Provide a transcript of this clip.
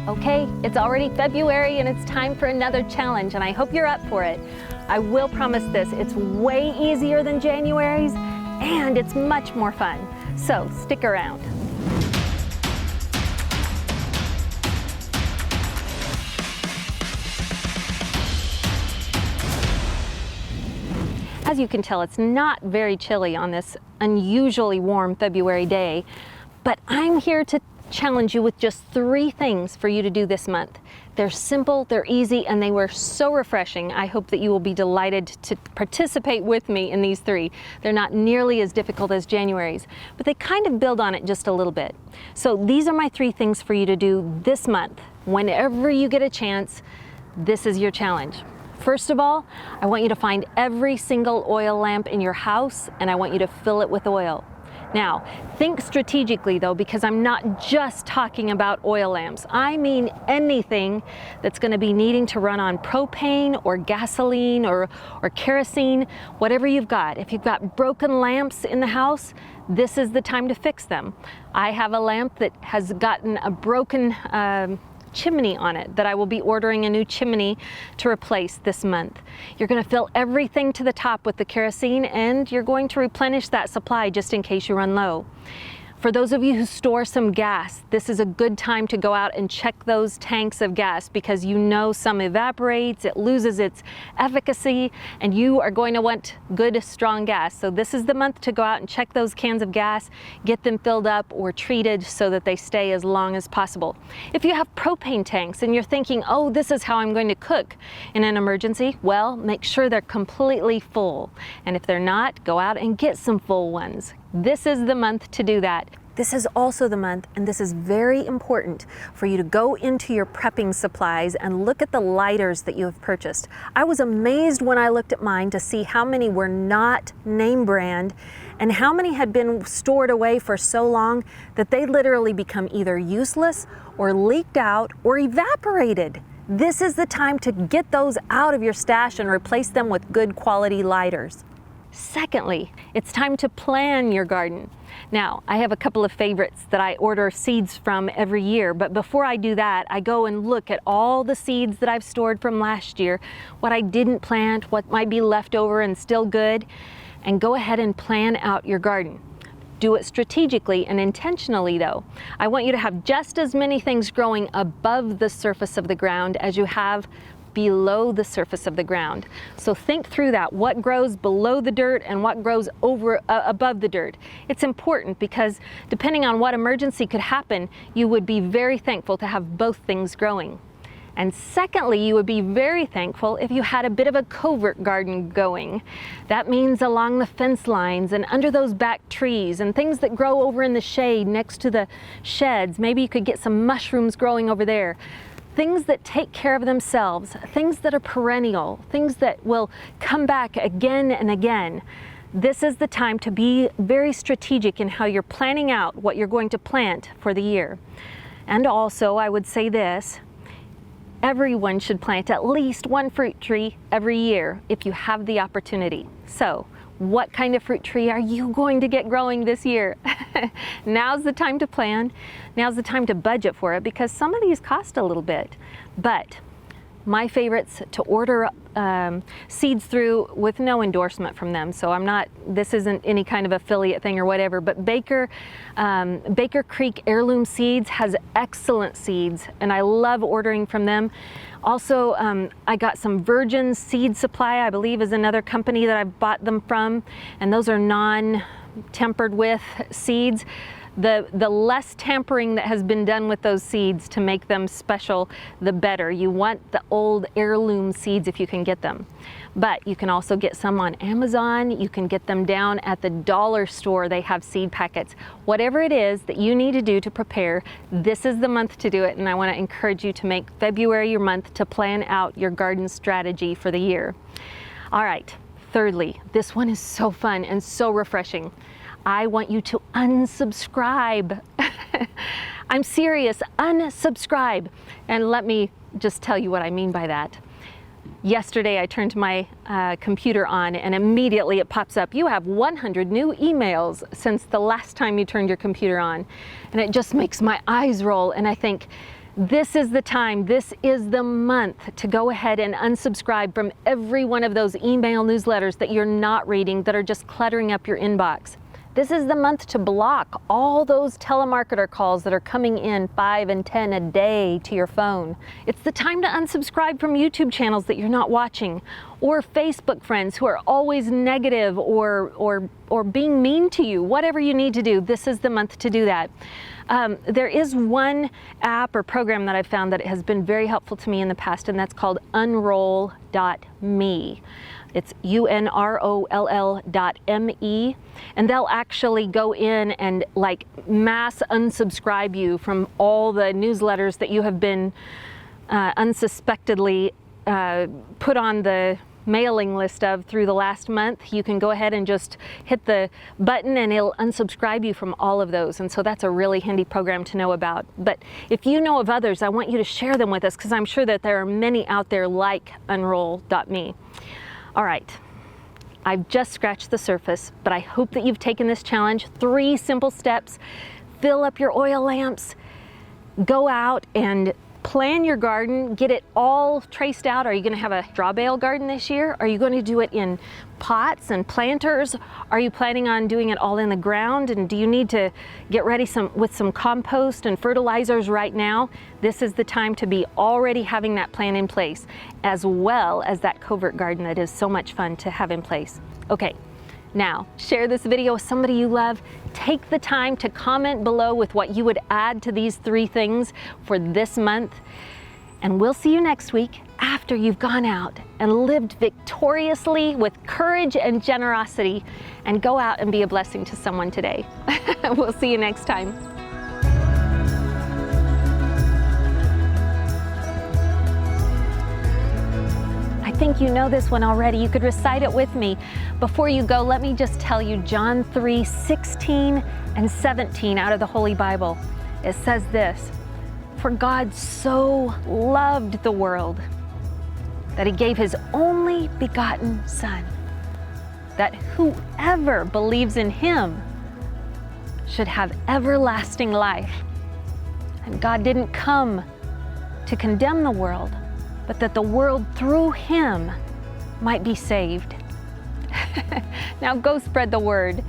Okay, it's already February and it's time for another challenge, and I hope you're up for it. I will promise this, it's way easier than January's and it's much more fun. So stick around. As you can tell, it's not very chilly on this unusually warm February day, but I'm here to challenge you with just 3 things for you to do this month. They're simple, they're easy, and they were so refreshing. I hope that you will be delighted to participate with me in these 3. They're not nearly as difficult as January's, but they kind of build on it just a little bit. So these are my 3 things for you to do this month. Whenever you get a chance, this is your challenge. First of all, I want you to find every single oil lamp in your house and I want you to fill it with oil. Now, think strategically though, because I'm not just talking about oil lamps. I mean anything that's going to be needing to run on propane or gasoline or kerosene, whatever you've got. If you've got broken lamps in the house, this is the time to fix them. I have a lamp that has gotten a broken chimney on it that I will be ordering a new chimney to replace this month. You're going to fill everything to the top with the kerosene and you're going to replenish that supply just in case you run low. For those of you who store some gas, this is a good time to go out and check those tanks of gas because you know some evaporates, it loses its efficacy, and you are going to want good, strong gas. So this is the month to go out and check those cans of gas, get them filled up or treated so that they stay as long as possible. If you have propane tanks and you're thinking, oh, this is how I'm going to cook in an emergency, well, make sure they're completely full. And if they're not, go out and get some full ones. This is the month to do that. This is also the month, and this is very important, for you to go into your prepping supplies and look at the lighters that you have purchased. I was amazed when I looked at mine to see how many were not name brand and how many had been stored away for so long that they literally become either useless or leaked out or evaporated. This is the time to get those out of your stash and replace them with good quality lighters. Secondly, it's time to plan your garden. Now, I have a couple of favorites that I order seeds from every year, but before I do that, I go and look at all the seeds that I've stored from last year, what I didn't plant, what might be left over and still good, and go ahead and plan out your garden. Do it strategically and intentionally though. I want you to have just as many things growing above the surface of the ground as you have below the surface of the ground. So think through that, what grows below the dirt and what grows above the dirt. It's important because depending on what emergency could happen, you would be very thankful to have both things growing. And secondly, you would be very thankful if you had a bit of a covert garden going. That means along the fence lines and under those back trees and things that grow over in the shade next to the sheds. Maybe you could get some mushrooms growing over there. Things that take care of themselves, things that are perennial, things that will come back again and again. This is the time to be very strategic in how you're planning out what you're going to plant for the year. And also, I would say this, everyone should plant at least one fruit tree every year if you have the opportunity. So, what kind of fruit tree are you going to get growing this year? Now's the time to plan. Now's the time to budget for it because some of these cost a little bit. But my favorites to order seeds through with no endorsement from them. So this isn't any kind of affiliate thing or whatever, but Baker Creek Heirloom Seeds has excellent seeds and I love ordering from them. Also, I got some Virgin Seed Supply, I believe is another company that I've bought them from, and those are non-tempered with seeds. The less tampering that has been done with those seeds to make them special, the better. You want the old heirloom seeds if you can get them. But you can also get some on Amazon. You can get them down at the dollar store. They have seed packets. Whatever it is that you need to do to prepare, this is the month to do it. And I want to encourage you to make February your month to plan out your garden strategy for the year. All right, thirdly, this one is so fun and so refreshing. I want you to unsubscribe. I'm serious, unsubscribe. And let me just tell you what I mean by that. Yesterday I turned my computer on and immediately it pops up, you have 100 new emails since the last time you turned your computer on. And it just makes my eyes roll and I think, This is the time, this is the month to go ahead and unsubscribe from every one of those email newsletters that you're not reading that are just cluttering up your inbox. This is the month to block all those telemarketer calls that are coming in 5 and 10 a day to your phone. It's the time to unsubscribe from YouTube channels that you're not watching, or Facebook friends who are always negative or being mean to you. Whatever you need to do, this is the month to do that. There is one app or program that I've found that has been very helpful to me in the past, and that's called unroll.me. It's unroll.me, and they'll actually go in and like mass unsubscribe you from all the newsletters that you have been unsuspectedly put on the mailing list of through the last month. You can go ahead and just hit the button and it'll unsubscribe you from all of those. And so that's a really handy program to know about. But if you know of others, I want you to share them with us, because I'm sure that there are many out there like unroll.me. All right, I've just scratched the surface, but I hope that you've taken this challenge. 3 simple steps: fill up your oil lamps, go out and plan your garden, get it all traced out. Are you gonna have a straw bale garden this year? Are you going to do it in pots and planters? Are you planning on doing it all in the ground? And do you need to get ready with some compost and fertilizers right now? This is the time to be already having that plan in place, as well as that covert garden that is so much fun to have in place. Okay, now share this video with somebody you love. Take the time to comment below with what you would add to these 3 things for this month. And we'll see you next week after you've gone out and lived victoriously with courage and generosity, and go out and be a blessing to someone today. We'll see you next time. I think you know this one already. You could recite it with me. Before you go, let me just tell you John 3:16 and 17 out of the Holy Bible. It says this: "For God so loved the world that he gave his only begotten Son, that whoever believes in him should have everlasting life. And God didn't come to condemn the world, but that the world through him might be saved." Now go spread the word.